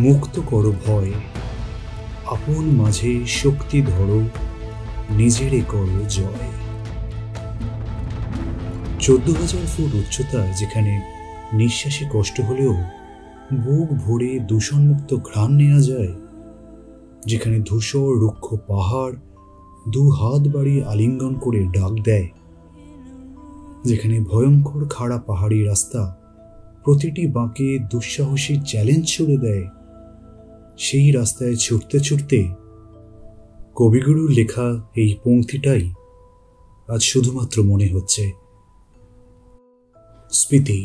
মুক্ত করো ভয়, আপন মাঝে শক্তি ধরো, নিজেরে করো জয়। 14,000 ফুট উচ্চতায় যেখানে নিঃশ্বাসে কষ্ট হলেও বুক ভরে দূষণমুক্ত ঘ্রাণ নেওয়া যায়, যেখানে ধূসর রুক্ষ পাহাড় দু হাত বাড়িয়ে আলিঙ্গন করে ডাক দেয়, যেখানে ভয়ঙ্কর খাড়া পাহাড়ি রাস্তা প্রতিটি বাঁকে দুঃসাহসী চ্যালেঞ্জ ছুড়ে দেয়, সেই রাস্তায় ছুটতে ছুটতে কবিগুরুর লেখা এই পংক্তিটাই আজ শুধুমাত্র মনে হচ্ছে। স্পিতি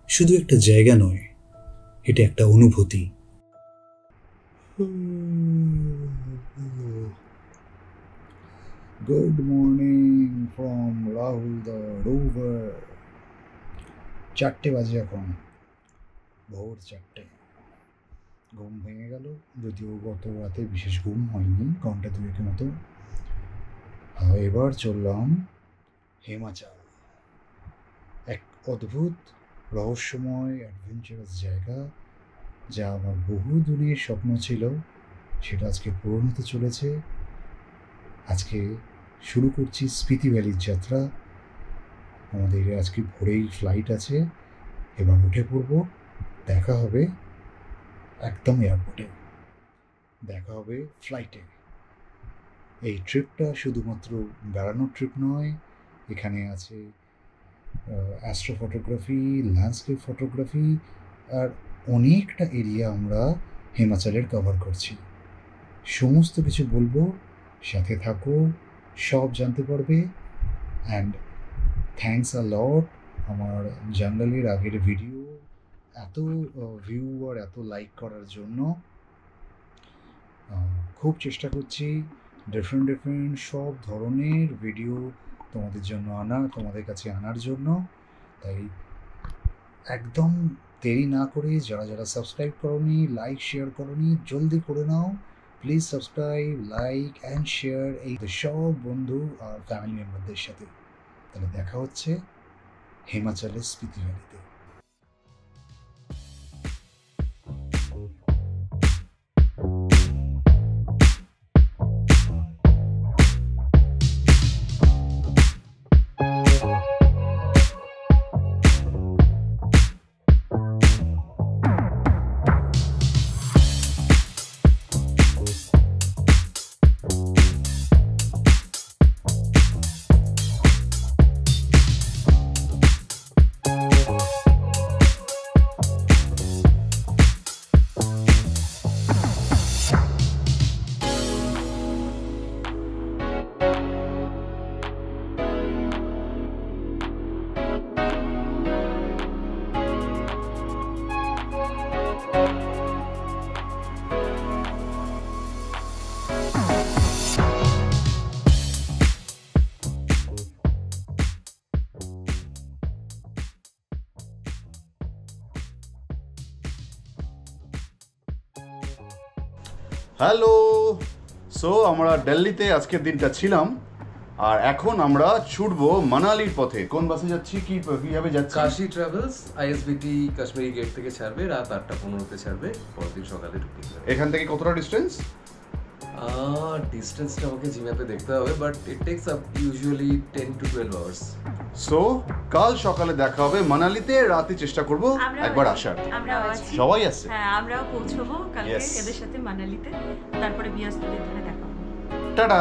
শুধু একটা জায়গা নয়, এটা একটা অনুভূতি। Good morning from Rahul the Rover. 4টে বাজে এখন, ভোর 4টে। ঘুম ভেঙে গেল, যদিও গত রাতে বিশেষ ঘুম হয়নি, ঘন্টা দুয়েকের মতো। এবার চললাম হিমাচল, এক অদ্ভুত রহস্যময় অ্যাডভেঞ্চারাস জায়গা, যা আমার বহু দিনের স্বপ্ন ছিল, সেটা আজকে পূরণ হতে চলেছে। আজকে শুরু করছি স্পিতি ভ্যালির যাত্রা। আমাদের আজকে ভোরেই ফ্লাইট আছে, এবার উঠে পড়ব। দেখা হবে একদম এয়ারপোর্টে, দেখা হবে ফ্লাইটে। এই ট্রিপটা শুধুমাত্র বেড়ানোর ট্রিপ নয়, এখানে আছে অ্যাস্ট্রো ফটোগ্রাফি, ল্যান্ডস্কেপ ফটোগ্রাফি, আর অনেকটা এরিয়া আমরা হিমাচলের কভার করছি। সমস্ত কিছু বলবো, সাথে থাকো, সব জানতে পারবে। অ্যান্ড থ্যাঙ্কস আ লট আমার জঙ্গলের আগের ভিডিও এত ভিউ আর এত লাইক করার জন্য। খুব চেষ্টা করছি ডিফারেন্ট সব ধরনের ভিডিও তোমাদের জন্য তোমাদের কাছে আনার জন্য। তাই একদম দেরি না করে যারা সাবস্ক্রাইব করোনি, লাইক শেয়ার করোনি, জলদি করে নাও please. Subscribe, like and share এই সব বন্ধু আর ফ্যামিলি মেম্বারদের সাথে। তাহলে দেখা হচ্ছে হিমাচলের স্পিতি ভ্যালিতে। হ্যালো, সো আমরা দিল্লিতে আজকের দিনটা ছিলাম, আর এখন আমরা ছুটবো মানালির পথে। কোন বাসে যাচ্ছি, কিভাবে যাচ্ছি? কাশি ট্রাভেলস আইএসবিটি কাশ্মীরি গেট থেকে ছাড়বে, রাত 8:15-তে ছাড়বে, পরের দিন সকালে ঢুকতে হবে। এখান থেকে কতটা ডিস্টেন্স? ডিস্টেন্সটা আমাকে জিম্যাপে দেখতে হবে, but it tax up usually 10 to 12 hours. So কাল সকালে দেখা হবে মানালিতে, রাতে চেষ্টা করব একবার আসার। সবাই আসছে? হ্যাঁ, আমরাও পৌঁছবো কালকে এদের সাথে মানালিতে, তারপরে বিয়াসপুরের ধারে দেখা হবে। টাটা।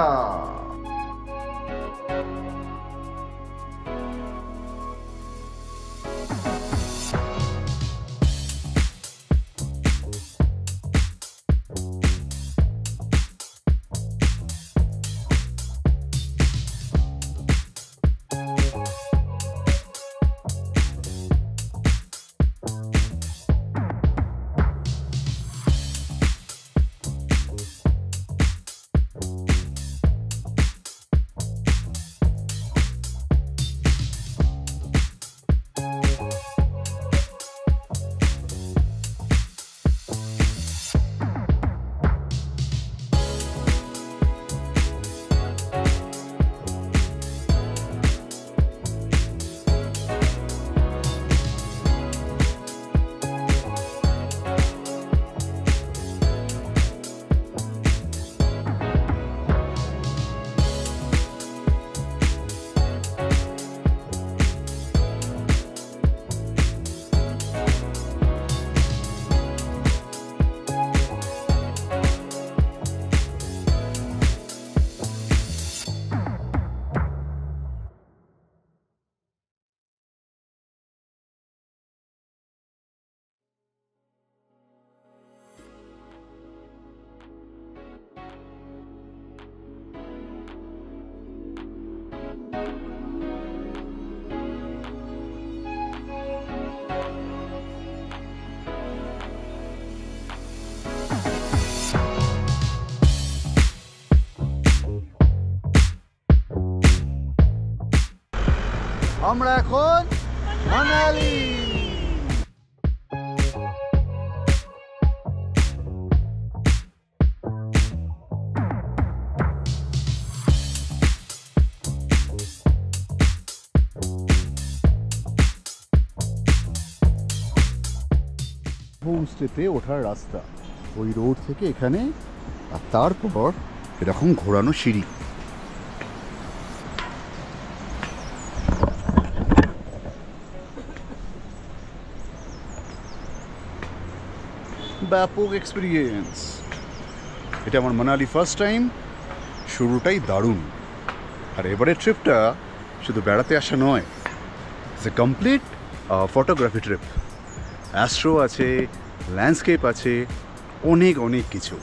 আমরা এখন মানালি। হোমস্টেতে ওঠার রাস্তা ওই রোড থেকে এখানে, আর তারপর এরকম ঘোরানো সিঁড়ি। ব্যাপক এক্সপিরিয়েন্স। এটা আমার মানালি ফার্স্ট টাইম, শুরুটাই দারুণ। আর এবারের ট্রিপটা শুধু বেড়াতে আসা নয়, it's a complete photography trip. Astro আছে, ল্যান্ডস্কেপ আছে, অনেক অনেক কিছু।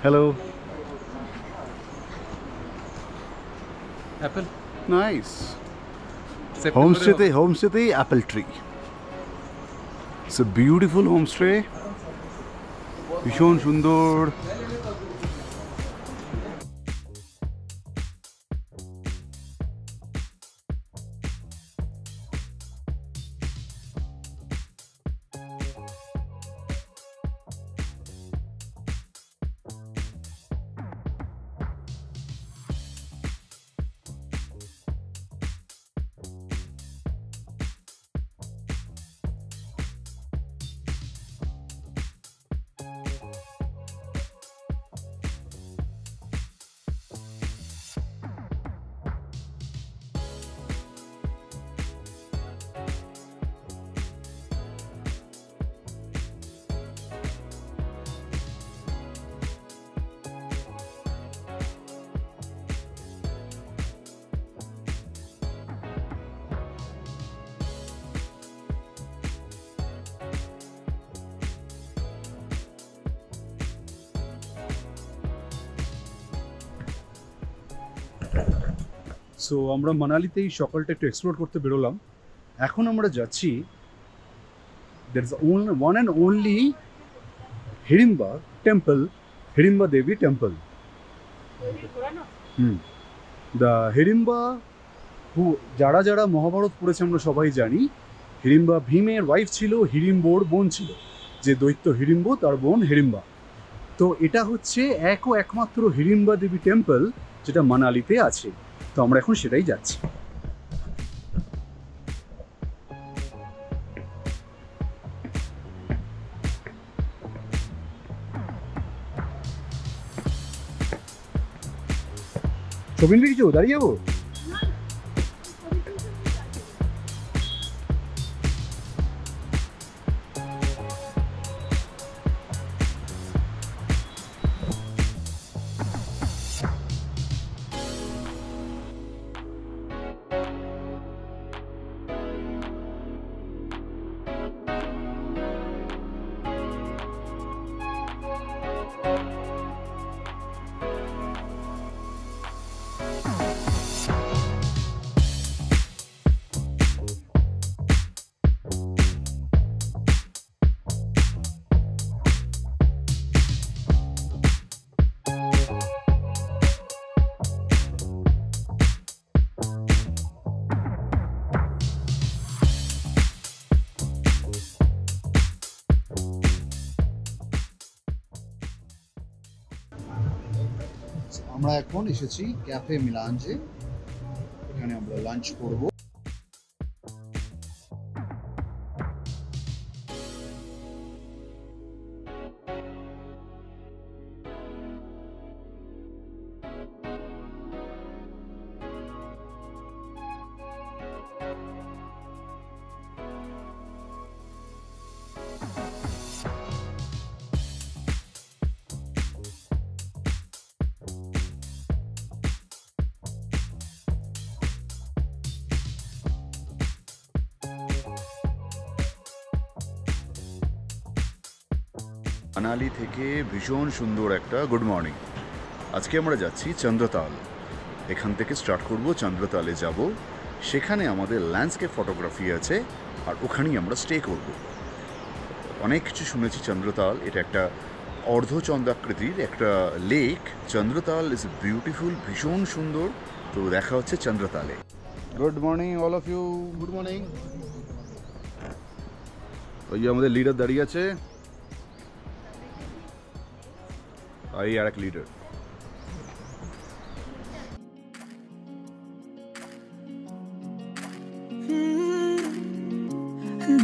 Hello, apple nice. হোমস্টেতেই apple tree. It's a beautiful homestay, ভীষণ সুন্দর। সো আমরা মানালিতেই সকালটা একটু এক্সপ্লোর করতে বেরোলাম। এখন আমরা যাচ্ছি, that is one and only Hidimba temple, Hidimba Devi temple. The Hidimba যারা যারা মহাভারত পড়েছে আমরা সবাই জানি, হিড়িম্বা ভীমের ওয়াইফ ছিল, হিড়িম্বোর বোন ছিল, যে দৈত্য হিড়িম্ব তার বোন হিড়িম্বা। তো এটা হচ্ছে একমাত্র হিড়িম্বা দেবী টেম্পল যেটা মানালিতে আছে। তো আমরা এখন সেটাই যাচ্ছি। ছবি নিবি কিছু? দাঁড়িয়ে যাবো? আমরা এখন এসেছি ক্যাফে মিলাঞ্জে, এখানে আমরা লাঞ্চ করব। মানালি থেকে ভীষণ সুন্দর একটা গুড মর্নিং। আজকে আমরা যাচ্ছি চন্দ্রতাল। এখান থেকে স্টার্ট করব, চন্দ্রতালে যাব, সেখানে আমাদের ল্যান্ডস্কেপ ফটোগ্রাফি আছে আর ওখানেই আমরা স্টে করব। অনেক কিছু শুনেছি চন্দ্রতাল, এটা একটা অর্ধচন্দ্রাকৃতির একটা লেক। চন্দ্রতাল ইজ বিউটিফুল, ভীষণ সুন্দর। তো দেখা হচ্ছে চন্দ্রতালে। Good morning all of you. Good morning. ওই যে আমাদের লিডার দাঁড়িয়ে আছে, আর এই আর এক লিডার।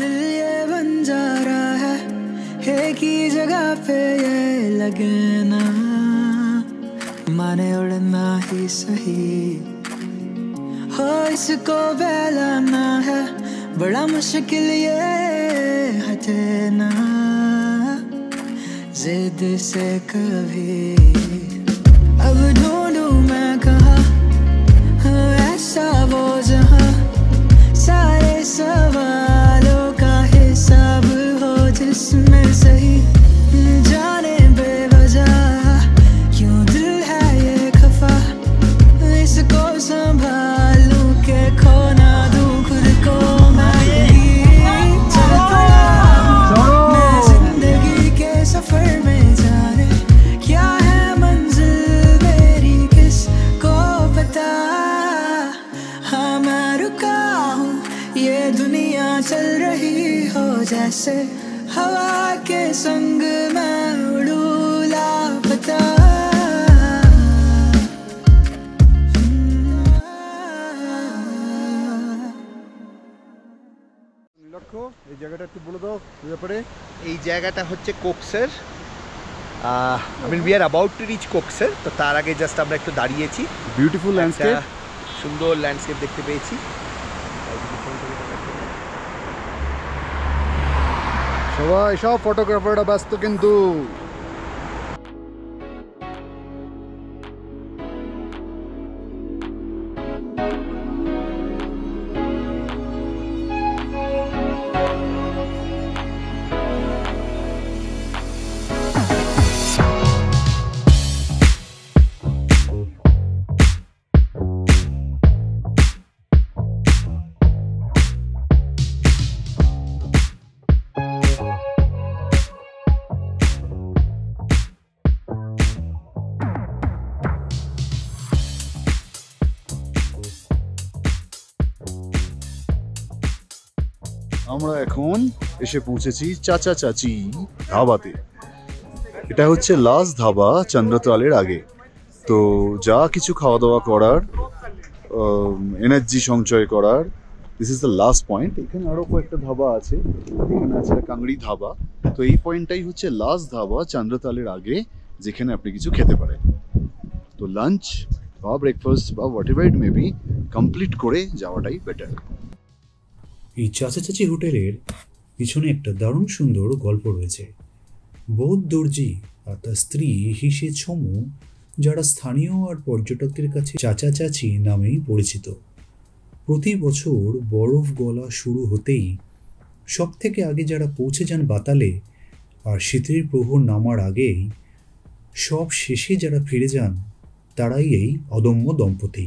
दिल ये बन जा रहा है एक ही जगह पे ये लगे ना, माने उड़ना ही सही हो, इसको बहलाना है बड़ा मुश्किल ये हटे ना जिद से कभी। अब ढूंढूं मैं कहाँ ऐसा वो जहाँ सारे सवालों का हिसाब हो, जिसमें सही जाने बेवजह क्यों दिल है ये खफा, इसको संभालूं के खो ना दूं खुद को। मैं यही चल पड़ा हूं मैं जिंदगी के सफर में, जाने क्या है मंजिल मेरी किसको पता। हाँ मैं रुका हूँ, ये दुनिया चल रही हो जैसे हवा के संग मैं उड़ूं लापता। লক্ষ্য, এই জায়গাটা একটু বলে দাও ব্যাপারে। এই জায়গাটা হচ্ছে Koksar. We are about to reach Koksar. তো তার আগে জাস্ট আমরা একটু দাঁড়িয়েছি, বিউটিফুল ল্যান্ডস্কেপ, সুন্দর ল্যান্ডস্কেপ দেখতে পেয়েছি। সবাই সব ফটোগ্রাফাররা ব্যস্ত কিন্তু। আমরা এখন এসে পৌঁছেছি চাচা চাচি ধাবাতে। এটা হচ্ছে লাস্ট ধাবা চন্দ্রতালের আগে। তো যা কিছু খাওয়া দাওয়া করার, এনার্জি সঞ্চয় করার, this is the last point. এখানে আরও কয়েকটা ধাবা আছে, এখানে আছে কাংড়ি ধাবা। তো এই পয়েন্টটাই হচ্ছে লাস্ট ধাবা চন্দ্রতালের আগে, যেখানে আপনি কিছু খেতে পারেন। তো লাঞ্চ বা ব্রেকফাস্ট বা what ever it may be complete করে যাওয়াটাই বেটার। এই চাচা চাচি হোটেলের পিছনে একটা দারুণ সুন্দর গল্প রয়েছে। বৌদ্ধ দর্জি আর তার স্ত্রী হিসে ছমু, যারা স্থানীয় আর পর্যটকদের কাছে চাচা চাচি নামেই পরিচিত। প্রতি বছর বরফ গলা শুরু হতেই সব থেকে আগে যারা পৌঁছে যান বাতালে, আর শীতের প্রহর নামার আগেই সব শেষে যারা ফিরে যান, তারাই এই অদম্য দম্পতি।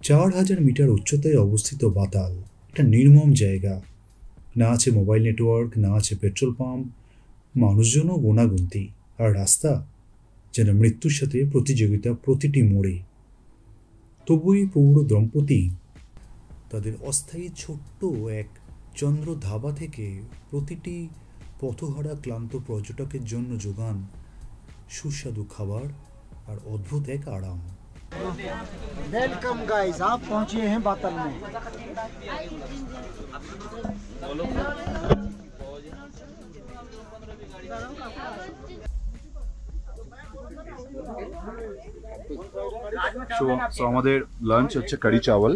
4000 মিটার উচ্চতায় অবস্থিত বাতাল একটা নির্মম জায়গা। না আছে মোবাইল নেটওয়ার্ক, না আছে পেট্রোল পাম্প, মানুষজনও গোনাগুনতি, আর রাস্তা যেন মৃত্যুর সাথে প্রতিযোগিতা প্রতিটি মোড়ে। তবুই পৌর দম্পতি তাদের অস্থায়ী ছোট্ট এক চন্দ্র ধাবা থেকে প্রতিটি পথহারা ক্লান্ত পর্যটকের জন্য যোগান সুস্বাদু খাবার আর অদ্ভুত এক আরাম। वेलकम गाइस, आप पहुंचे हैं बातल में। সো আমাদের লাঞ্চ হচ্ছে কারি চাওয়াল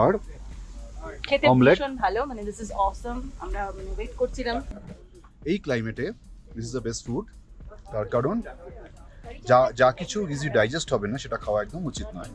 আর খেতে অমলেট। ভীষণ ভালো, মানে দিস ইজ অসম। আমরা ওয়েট করছিলাম। এই ক্লাইমেটে this is the best food. তার কারণ যা যা কিছু ইজি ডাইজেস্ট হবে না, সেটা খাওয়া একদম উচিত নয়।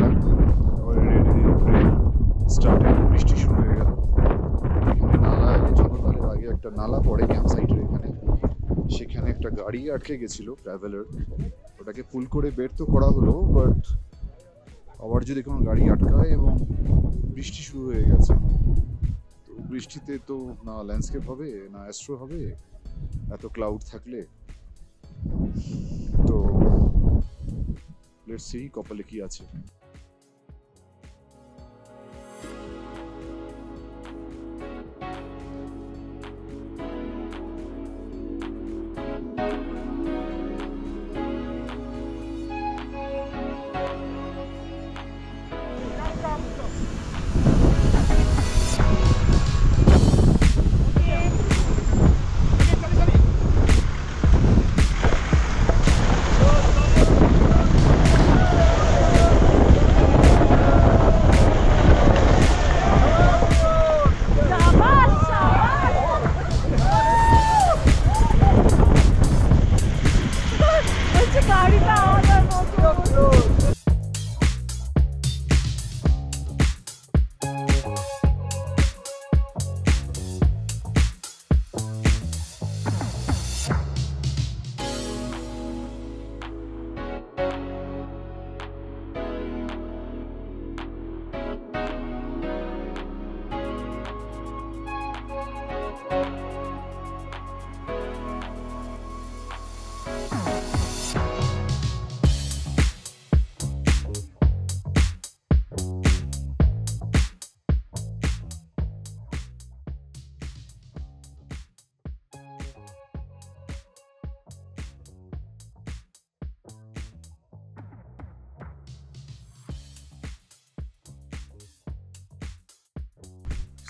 গেলাম, স্টার্ট, বৃষ্টি শুরু হয়ে গেল। এখানে নালা, চন্দ্রতালের আগে একটা নালা পড়ে ক্যাম্প সাইটের এখানে, সেখানে একটা গাড়ি আটকে গেছিল ট্রাভেলার, ওটাকে পুল করে বের তো করা হলো, বাট আবার যদি কোনো গাড়ি আটকায় এবং বৃষ্টি শুরু হয়ে গেছে, তো বৃষ্টিতে তো না ল্যান্ডস্কেপ হবে না অ্যাস্ট্রো হবে এত ক্লাউড থাকলে। তো লেটস সি কপালে কি আছে।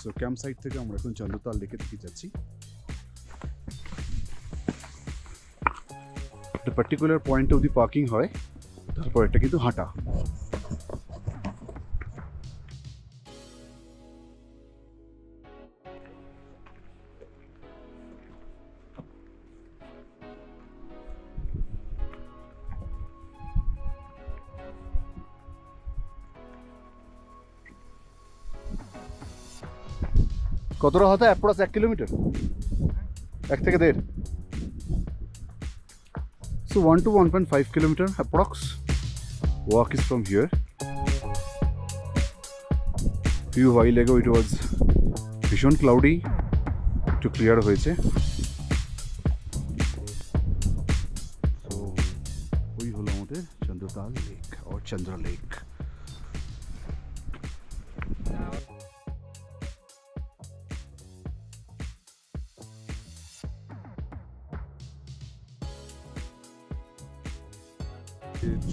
সো ক্যাম্প সাইট থেকে আমরা এখন চন্দ্রতাল লেকের দিকে যাচ্ছি। একটা পার্টিকুলার পয়েন্ট অবধি পার্কিং হয়, তারপর এটা কিন্তু হাঁটা। কতটা হতো অ্যাপ্রক্স 1 কিলোমিটার, 1 থেকে 1.5, so 1 to 1.5 kilometer approx walk is from here. Few while ago it was ভীষণ cloudy, একটু ক্লিয়ার হয়েছে। সো ওই হলো আমাদের Chandratal lake or Chandra lake.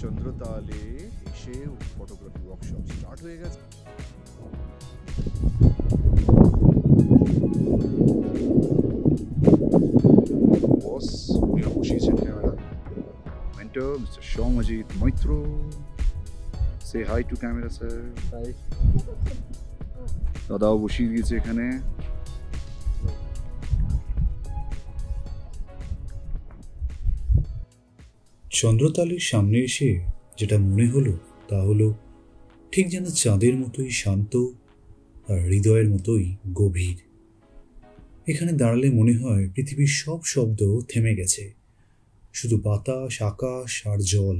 চন্দ্রতালে এসে ফটোগ্রাফি ওয়ার্কশপ স্টার্ট হয়ে গেছে। বস উনিও বসিয়েছেন camera, mentor mister Soumajit Maitra. Say hi to camera sir. দাদাও বসিয়ে দিয়েছে এখানে। চন্দ্রতালের সামনে এসে যেটা মনে হলো তা হলো ঠিক যেন চাঁদের মতোই শান্ত আর হৃদয়ের মতোই গভীর। এখানে দাঁড়ালে মনে হয় পৃথিবীর সব শব্দ থেমে গেছে, শুধু বাতাস, আকাশ আর জল।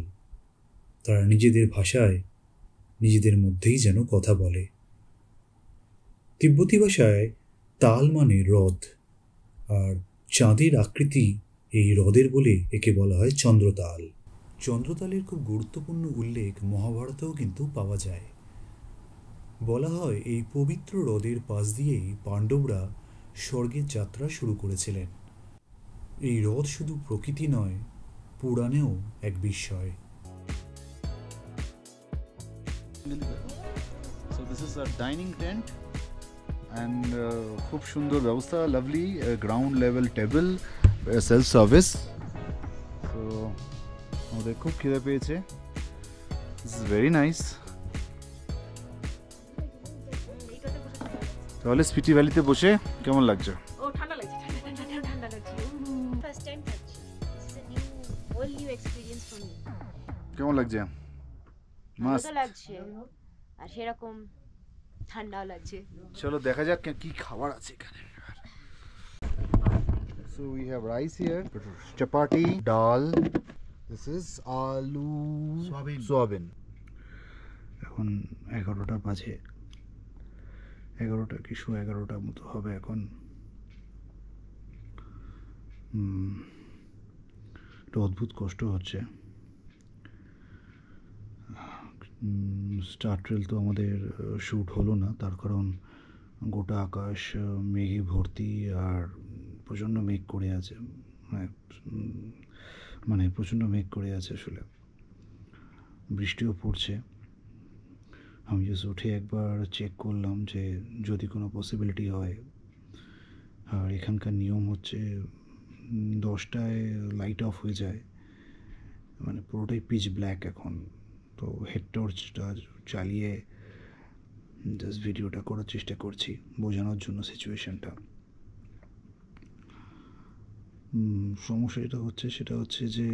তারা নিজেদের ভাষায় নিজেদের মধ্যেই যেন কথা বলে। তিব্বতী ভাষায় তাল মানে হ্রদ, আর চাঁদের আকৃতি এই হ্রদের বলে একে বলা হয় চন্দ্রতাল। চন্দ্রতালের খুব গুরুত্বপূর্ণ উল্লেখ মহাভারতেও কিন্তু পাওয়া যায়। বলা হয় এই পবিত্র হ্রদের পাশ দিয়েই পাণ্ডবরা স্বর্গের যাত্রা শুরু করেছিলেন। এই হ্রদ শুধু প্রকৃতি নয়, পুরাণেও এক বিস্ময়। So this is a dining tent and খুব সুন্দর ব্যবস্থা, lovely ground level table, self service. So আমাদের খুব খিদে পেয়েছে, দিস ইজ ভেরি নাইস। তাহলে স্পিটি ভ্যালিতে বসে কেমন লাগছে? ও ঠান্ডা লাগছে, ঠান্ডা লাগছে। ফার্স্ট টাইম খাচ্ছি, this is a new whole new experience for me. কেমন লাগছে? ভালো তো লাগছে আর সেরকম ঠান্ডাও লাগছে। চলো দেখা যাক কি খাবার আছে এখানে। So we have rice here, chapati, dal. This is aloo soybean. এখন 11টা বাজে, 11টা কি 11:15 মতো হবে এখন। একটা অদ্ভুত কষ্ট হচ্ছে। স্টার ট্রেল তো আমাদের শ্যুট হলো না, তার কারণ গোটা আকাশ মেঘে ভর্তি আর প্রচণ্ড মেঘ করে আছে, মানে প্রচণ্ড মেঘ করে আছে, আসলে বৃষ্টিও পড়ছে। আমি জাস্ট উঠে একবার চেক করলাম যে যদি কোনো পসিবিলিটি হয়। আর এখানকার নিয়ম হচ্ছে 10টায় লাইট অফ হয়ে যায়, মানে পুরোটাই পিচ ব্ল্যাক এখন। তো হেড টর্চটা চালিয়ে জাস্ট ভিডিওটা করার চেষ্টা করছি, বোঝানোর জন্য সিচুয়েশানটা। সমস্যা যেটা হচ্ছে সেটা হচ্ছে যে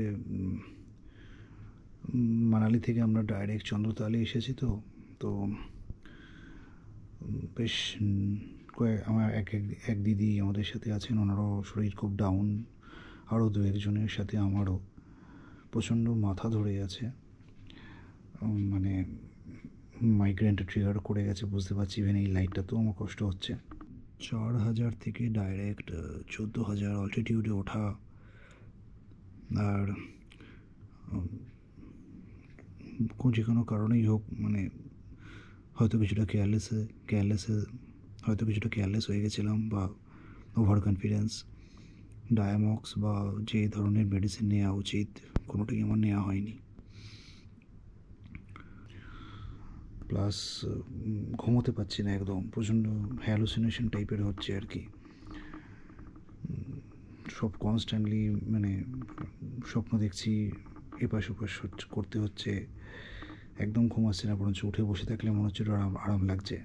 মানালি থেকে আমরা ডাইরেক্ট চন্দ্রতালে এসেছি, তো বেশ আমার এক দিদি আমাদের সাথে আছেন, ওনারও শরীর খুব ডাউন, আরও 2-1 জনের সাথে আমারও প্রচণ্ড মাথা ধরে আছে, মানে মাইগ্রেনটা ট্রিগার করে গেছে বুঝতে পারছি। ইভেন এই লাইটটা তো আমার কষ্ট হচ্ছে। 4000 থেকে ডাইরেক্ট 14,000 অল্টিটিউডে ওঠা, আর যে কোনো কারণেই হোক, মানে হয়তো কিছুটা কেয়ারলেস হয়ে গেছিলাম, বা ওভার কনফিডেন্স। ডায়ামক্স বা যে ধরনের মেডিসিন নেওয়া উচিত কোনোটাই আমার নেওয়া হয়নি। প্লাস ঘুমোতে পারছি না একদম, প্রচণ্ড হ্যালুসিনেশন টাইপের হচ্ছে আর কি। সব কনস্ট্যান্টলি মানে স্বপ্ন দেখছি, এপাশ ওপাশ করতে হচ্ছে, একদম ঘুম আসছে না, বরঞ্চ উঠে বসে থাকলে মনে হচ্ছে আরাম লাগছে।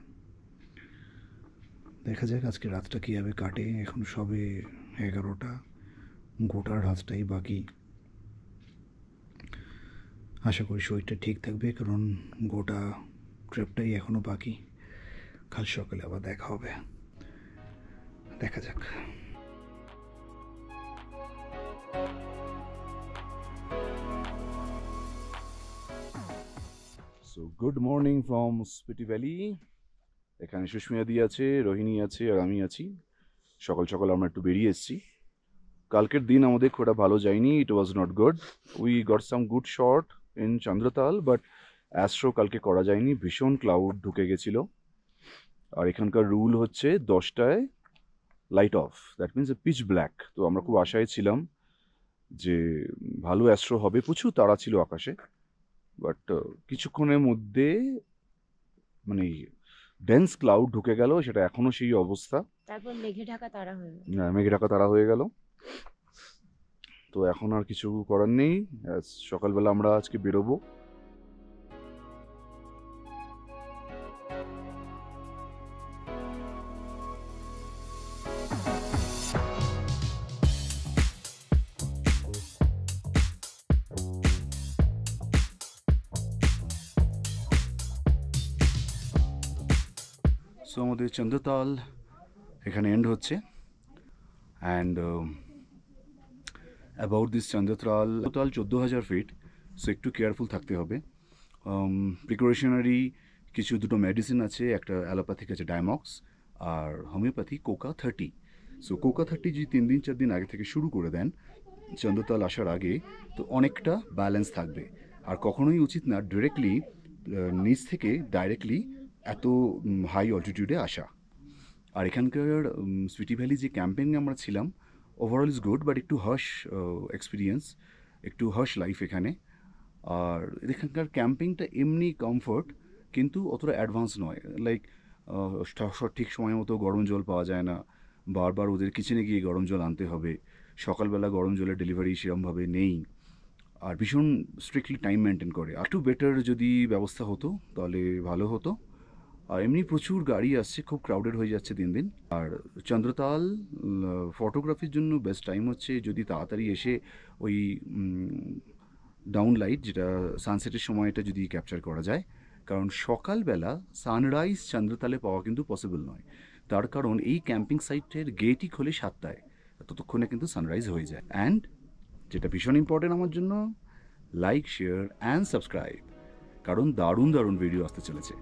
দেখা যাক আজকে রাতটা কীভাবে কাটে। এখন সবে 11টা, গোটা রাতটাই বাকি। আশা করি শরীরটা ঠিক থাকবে, কারণ গোটা ট্রিপটাই এখনও বাকি। কাল সকালে আবার দেখা হবে, দেখা যাক। So good morning from Spiti valley. এখানে সুস্মিয়াদি আছে, রোহিণী আছে, আর আমি আছি। সকাল সকাল আমরা একটু বেরিয়ে এসেছি। কালকের দিন আমাদের খুব ভালো যায়নি, it was not good. We got some good shot in Chandratal, but astro কালকে করা যায়নি, ভীষণ ক্লাউড ঢুকে গেছিল। আর এখানকার রুল হচ্ছে 10টায় light off, that means pitch black. তো আমরা খুব আশায় ছিলাম যে ভালো অ্যাস্ট্রো হবে, প্রচুর তারা ছিল আকাশে, বাট কিছুক্ষণের মধ্যে মানে ডেন্স ক্লাউড ঢুকে গেল, সেটা এখনো সেই অবস্থা। তারপর মেঘে ঢাকা তারা হয়ে গেল। মেঘে ঢাকা তারা হয়ে গেল। তো এখন আর কিছু করার নেই, সকালবেলা আমরা আজকে বেরোবো। সো আমাদের চন্দ্রতাল এখানে এন্ড হচ্ছে, and about this Chandratal 14,000 feet, so একটু কেয়ারফুল থাকতে হবে। প্রিকশনারি দুটো মেডিসিন আছে, একটা অ্যালোপ্যাথিক আছে ডায়ামক্স, আর হোমিওপ্যাথি কোকা 30। সো কোকা 30 যদি 3-4 দিন আগে থেকে শুরু করে দেন চন্দ্রতাল আসার আগে, তো অনেকটা ব্যালেন্স থাকবে। আর কখনোই উচিত না ডিরেক্টলি নিচ থেকে ডাইরেক্টলি এত হাই অল্টিটিউডে আসা। আর এখানকার স্পিটি ভ্যালি যে ক্যাম্পেইনে আমরা ছিলাম, ওভারঅল ইজ গুড, বাট একটু হার্শ এক্সপিরিয়েন্স, একটু হার্শ লাইফ এখানে। আর এখানকার ক্যাম্পিংটা এমনি কমফোর্ট, কিন্তু অতটা অ্যাডভান্স নয়। লাইক ঠিক সময় মতো গরম জল পাওয়া যায় না, বারবার ওদের কিচেনে গিয়ে গরম জল আনতে হবে, সকালবেলা গরম জলের ডেলিভারি সেরকমভাবে নেই, আর ভীষণ স্ট্রিক্টলি টাইম মেনটেন করে। আর একটু বেটার যদি ব্যবস্থা হতো তাহলে ভালো হতো। আর এমনি প্রচুর গাড়ি আসছে, খুব ক্রাউডেড হয়ে যাচ্ছে দিন দিন। আর চন্দ্রতাল ফটোগ্রাফির জন্য বেস্ট টাইম হচ্ছে যদি তাড়াতাড়ি এসে ওই ডাউন লাইট, যেটা সানসেটের সময়টা যদি ক্যাপচার করা যায়, কারণ সকালবেলা সানরাইজ চন্দ্রতালে পাওয়া কিন্তু পসিবল নয়। তার কারণ এই ক্যাম্পিং সাইটের গেটই খোলে 7টায়, ততক্ষণে কিন্তু সানরাইজ হয়ে যায়। অ্যান্ড যেটা ভীষণ ইম্পর্টেন্ট আমার জন্য, লাইক, শেয়ার অ্যান্ড সাবস্ক্রাইব, কারণ দারুণ দারুণ ভিডিও আসতে চলেছে।